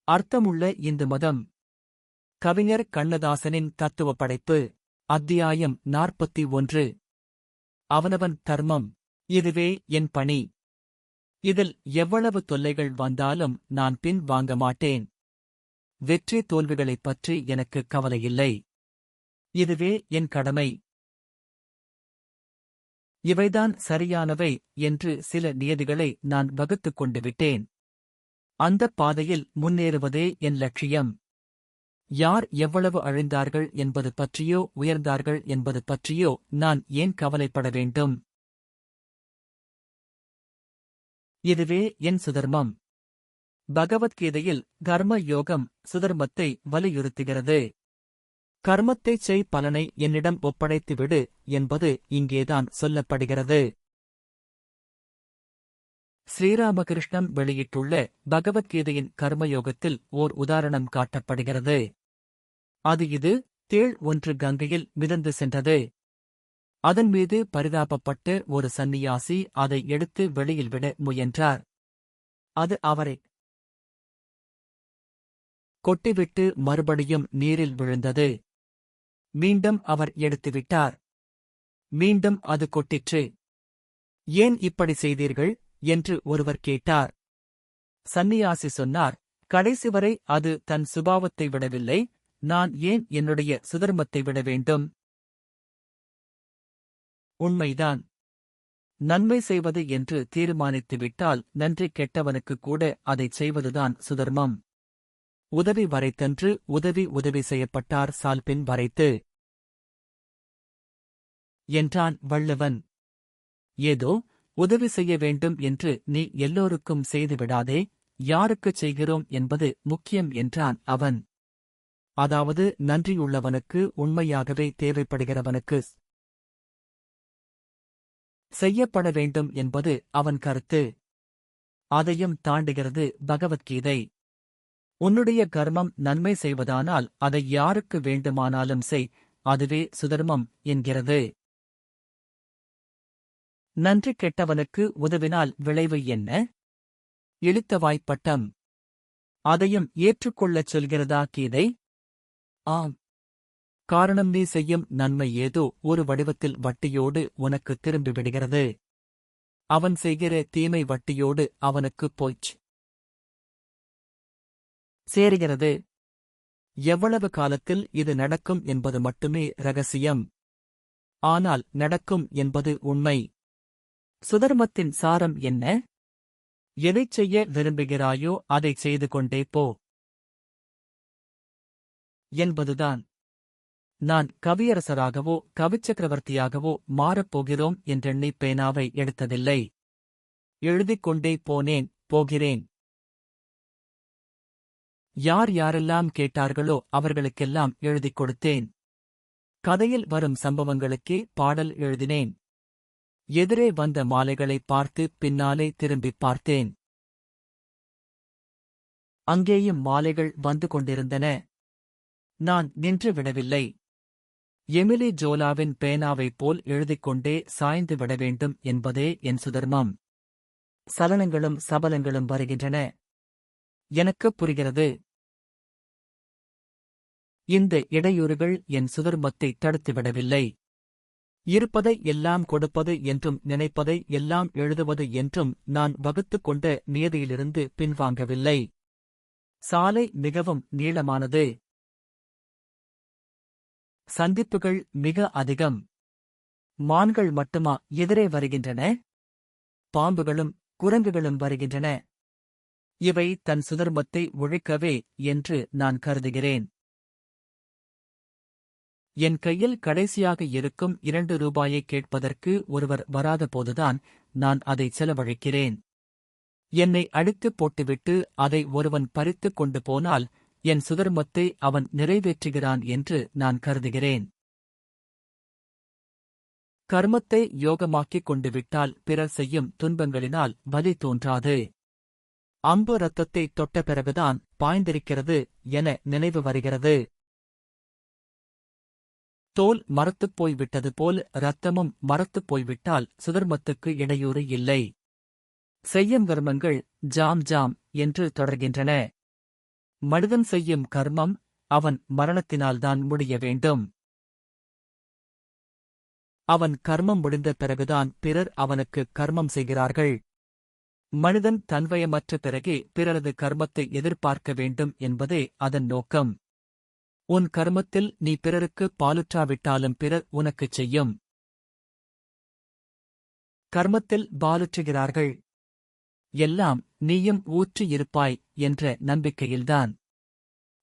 அர்த்தமுள்ள இந்து மதம். கவிஞர் கண்ணதாசனின் தத்துவ படைப்பு. அத்தியாயம் 41. அவனவன் தர்மம். இதுவே என் பணி. இதில் எவ்வளவு தொல்லைகள் வந்தாலும் நான் பின் வாங்க மாட்டேன். வெற்றி தோல்விகளைப் பற்றி எனக்கு கவலையில்லை. இதுவே என் கடமை. இவைதான் சரியானவை என்று சில நியதிகளை நான் வகுத்துக் கொண்டு விட்டேன். அந்தப் பாதையில் முன்னேறுவதே என் லட்சியம். யார் எவ்வளவு அழிந்தார்கள் என்பது பற்றியோ உயர்ந்தார்கள் என்பது பற்றியோ நான் ஏன் கவலைப்பட வேண்டும்? இதுவே என் சுதர்மம். பகவத்கீதையில் கர்ம யோகம் சுதர்மத்தை வலியுறுத்துகிறது. கர்மத்தைச் செய், பலனை என்னிடம் ஒப்படைத்துவிடு என்பது இங்கேதான் சொல்லப்படுகிறது. ஸ்ரீராமகிருஷ்ணன் வெளியிட்டுள்ள பகவத்கீதையின் கர்மயோகத்தில் ஓர் உதாரணம் காட்டப்படுகிறது. அது இது: தேள் ஒன்று கங்கையில் மிதந்து சென்றது. அதன் மீது பரிதாபப்பட்டு ஒரு சந்நியாசி அதை எடுத்து வெளியில் விட முயன்றார். அது அவரை கொட்டிவிட்டு மறுபடியும் நீரில் விழுந்தது. மீண்டும் அவர் எடுத்துவிட்டார். மீண்டும் அது கொட்டிற்று. ஏன் இப்படி செய்தீர்கள் என்று ஒருவர் கேட்டார். சந்நியாசி சொன்னார், கடைசி வரை அது தன் சுபாவத்தை விடவில்லை. நான் ஏன் என்னுடைய சுதர்மத்தை விட வேண்டும்? உண்மைதான். நன்மை செய்வது என்று தீர்மானித்துவிட்டால் நன்றி கெட்டவனுக்கு கூட அதைச் செய்வதுதான் சுதர்மம். உதவி வரைத்தன்று உதவி செய்யப்பட்டார் சால்பின் வரைத்து என்றான் வள்ளுவன். ஏதோ உதவி செய்ய வேண்டும் என்று நீ எல்லோருக்கும் செய்துவிடாதே, யாருக்குச் செய்கிறோம் என்பது முக்கியம் என்றான் அவன். அதாவது நன்றியுள்ளவனுக்கு, உண்மையாகவே தேவைப்படுகிறவனுக்கு செய்யப்பட வேண்டும் என்பது அவன் கருத்து. அதையும் தாண்டுகிறது பகவத்கீதை. உன்னுடைய கர்மம் நன்மை செய்வதானால் அதை யாருக்கு வேண்டுமானாலும் செய், அதுவே சுதர்மம் என்கிறது. நன்றி கெட்டவனுக்கு உதவினால் விளைவு என்ன? இழுத்தவாய்ப்பட்டம். அதையும் ஏற்றுக்கொள்ளச் சொல்கிறதா கீதை? ஆம். காரணம் நீ செய்யும் நன்மை ஏதோ ஒரு வடிவத்தில் வட்டியோடு உனக்கு திரும்பிவிடுகிறது. அவன் செய்கிற தீமை வட்டியோடு அவனுக்குப் போய்ச் சேருகிறது. எவ்வளவு காலத்தில் இது நடக்கும் என்பது மட்டுமே ரகசியம். ஆனால் நடக்கும் என்பது உண்மை. சுதர்மத்தின் சாரம் என்ன? எதைச் செய்ய விரும்புகிறாயோ அதைச் செய்து கொண்டே போ என்பதுதான். நான் கவியரசராகவோ கவிச்சக்கரவர்த்தியாகவோ மாறப்போகிறோம் என்றெண்ணி பேனாவை எடுத்ததில்லை. எழுதிக் கொண்டே போகிறேன். யார் யாரெல்லாம் கேட்டார்களோ அவர்களுக்கெல்லாம் எழுதிக் கொடுத்தேன். கதையில் வரும் சம்பவங்களுக்கே பாடல் எழுதினேன். எதிரே வந்த மாலைகளை பார்த்து பின்னாலே திரும்பிப் பார்த்தேன். அங்கேயும் மாலைகள் வந்து கொண்டிருந்தன. நான் நின்று விடவில்லை. எமிலி ஜோலாவின் பேனாவைப் போல் எழுதிக்கொண்டே சாய்ந்து விட வேண்டும் என்பதே என் சுதர்மம். சலனங்களும் சபலங்களும் வருகின்றன. எனக்குப் புரிகிறது. இந்த இடையூறுகள் என் சுதர்மத்தை தடுத்துவிடவில்லை. இருப்பதை எல்லாம் கொடுப்பது என்றும் நினைப்பதை எல்லாம் எழுதுவது என்றும் நான் வகுத்துக் கொண்ட நியதியிலிருந்து பின்வாங்கவில்லை. சாலை மிகவும் நீளமானது. சந்திப்புகள் மிக அதிகம். மான்கள் மட்டுமா எதிரே வருகின்றன? பாம்புகளும் குரங்குகளும் வருகின்றன. இவை தன் சுதர்மத்தை ஒழிக்கவே என்று நான் கருதுகிறேன். என் கையில் கடைசியாக இருக்கும் 2 ரூபாயை கேட்பதற்கு ஒருவர் வராத போதுதான் நான் அதை செலவழிக்கிறேன். என்னை அடித்துப் போட்டுவிட்டு அதை ஒருவன் பறித்துக் கொண்டு போனால் என் சுதர்மத்தை அவன் நிறைவேற்றுகிறான் என்று நான் கருதுகிறேன். கர்மத்தை யோகமாக்கிக் கொண்டு விட்டால் பிறர் செய்யும் துன்பங்களினால் வலி தோன்றாது. அம்பு இரத்தத்தை தொட்ட பிறகுதான் பாய்ந்திருக்கிறது என நினைவு வருகிறது. தோல் மரத்துப் போய்விட்டது போல் இரத்தமும் மரத்துப் போய்விட்டால் சுதர்மத்துக்கு இடையூறு இல்லை. செய்யும் கர்மங்கள் ஜாம் என்று தொடர்கின்றன. மனிதன் செய்யும் கர்மம் அவன் மரணத்தினால்தான் முடிய வேண்டும். அவன் கர்மம் முடிந்த பிறகுதான் பிறர் அவனுக்கு கர்மம் செய்கிறார்கள். மனிதன் தன்வயமற்ற பிறகே பிறரது கர்மத்தை எதிர்பார்க்க வேண்டும் என்பதே அதன் நோக்கம். உன் கர்மத்தில் நீ பிறருக்கு பாலுற்றாவிட்டாலும் பிறர் உனக்குச் செய்யும் கர்மத்தில் பாலுற்றுகிறார்கள். எல்லாம் நீயும் ஊற்றி இருப்பாய் என்ற நம்பிக்கையில்தான்.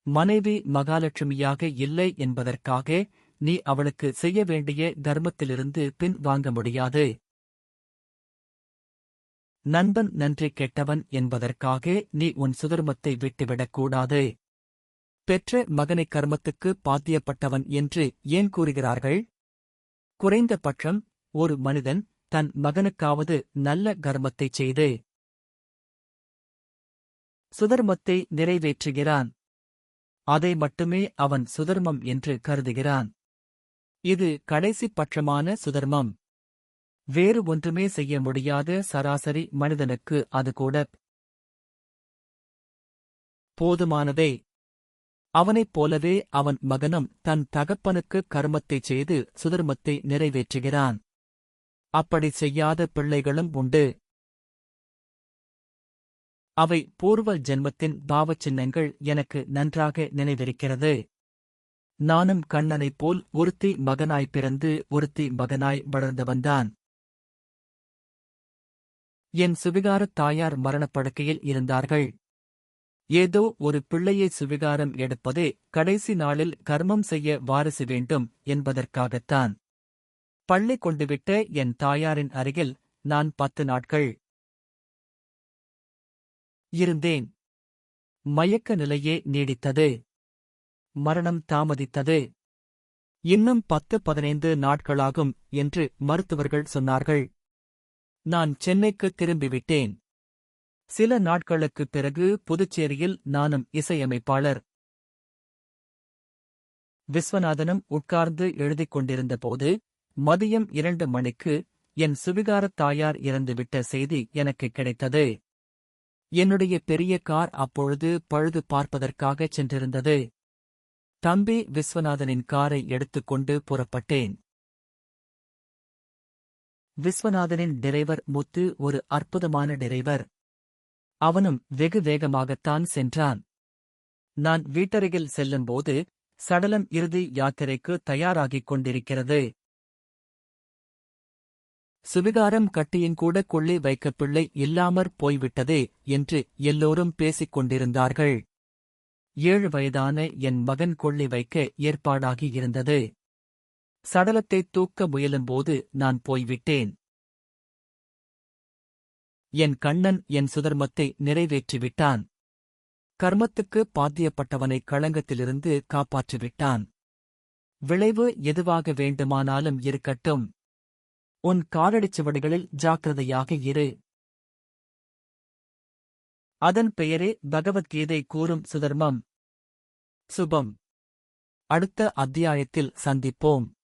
மனைவி மகாலட்சுமியாக இல்லை என்பதற்காக நீ அவளுக்கு செய்ய வேண்டிய தர்மத்திலிருந்து பின் வாங்க முடியாது. நண்பன் நன்றி கெட்டவன் என்பதற்காக நீ உன் சுதர்மத்தை விட்டுவிடக்கூடாது. பெற்ற மகனை கர்மத்துக்கு பாத்தியப்பட்டவன் என்று ஏன் கூறுகிறார்கள்? குறைந்த பட்சம் ஒரு மனிதன் தன் மகனுக்காவது நல்ல கர்மத்தைச் செய்து சுதர்மத்தை நிறைவேற்றுகிறான். அதை மட்டுமே அவன் சுதர்மம் என்று கருதுகிறான். இது கடைசி பட்சமான சுதர்மம். வேறு ஒன்றுமே செய்ய முடியாத சராசரி மனிதனுக்கு அது கூட போதுமானதே. அவனைப் போலவே அவன் மகனும் தன் தகப்பனுக்கு கர்மத்தைச் செய்து சுதர்மத்தை நிறைவேற்றுகிறான். அப்படி செய்யாத பிள்ளைகளும் உண்டு. அவை பூர்வ ஜென்மத்தின் பாவச்சின்னங்கள் எனக்கு நன்றாக நினைவிருக்கிறது. நானும் கண்ணனைப் போல் ஒருத்தி மகனாய் பிறந்து ஒருத்தி மகனாய் வளர்ந்தவன்தான். என் சுவிகாரத் தாயார் மரணப்படுக்கையில் இருந்தார்கள். ஏதோ ஒரு பிள்ளையை சுவிகாரம் எடுப்பதே கடைசி நாளில் கர்மம் செய்ய வாரிசு வேண்டும் என்பதற்காகத்தான். பள்ளி கொண்டுவிட்ட என் தாயாரின் அருகில் நான் 10 நாட்கள் இருந்தேன். மயக்க நிலையே நீடித்தது. மரணம் தாமதித்தது. இன்னும் 10-15 நாட்களாகும் என்று மருத்துவர்கள் சொன்னார்கள். நான் சென்னைக்கு திரும்பிவிட்டேன். சில நாட்களுக்குப் பிறகு புதுச்சேரியில் நானும் இசையமைப்பாளர் விஸ்வநாதனும் உட்கார்ந்து எழுதிக் கொண்டிருந்தபோது மதியம் 2 மணிக்கு என் சுவிகாரத் தாயார் இறந்துவிட்ட செய்தி எனக்கு கிடைத்தது. என்னுடைய பெரிய கார் அப்பொழுது பழுது பார்ப்பதற்காகச் சென்றிருந்தது. தம்பி விஸ்வநாதனின் காரை எடுத்துக்கொண்டு புறப்பட்டேன். விஸ்வநாதனின் டிரைவர் முத்து ஒரு அற்புதமான டிரைவர். அவனும் வெகு வேகமாகத்தான் சென்றான். நான் வீட்டருகில் செல்லும்போது சடலம் இறுதி யாத்திரைக்கு தயாராகிக் கொண்டிருக்கிறது. சுவிகாரம் கட்டியுங்கூட கொள்ளி வைக்க பிள்ளை இல்லாமற் போய்விட்டதே என்று எல்லோரும் பேசிக் கொண்டிருந்தார்கள். 7 வயதான என் மகன் கொள்ளி வைக்க ஏற்பாடாகி இருந்தது. சடலத்தைத் தூக்க முயலும்போது நான் போய்விட்டேன். என் கண்ணன் என் சுதர்மத்தை நிறைவேற்றிவிட்டான். கர்மத்துக்கு பாத்தியப்பட்டவனை களங்கத்திலிருந்து காப்பாற்றிவிட்டான். விளைவு எதுவாக வேண்டுமானாலும் இருக்கட்டும். உன் காலடிச்சுவடிகளில் ஜாக்கிரதையாக இரு. அதன் பெயரே பகவத்கீதை கூறும் சுதர்மம். சுபம். அடுத்த அத்தியாயத்தில் சந்திப்போம்.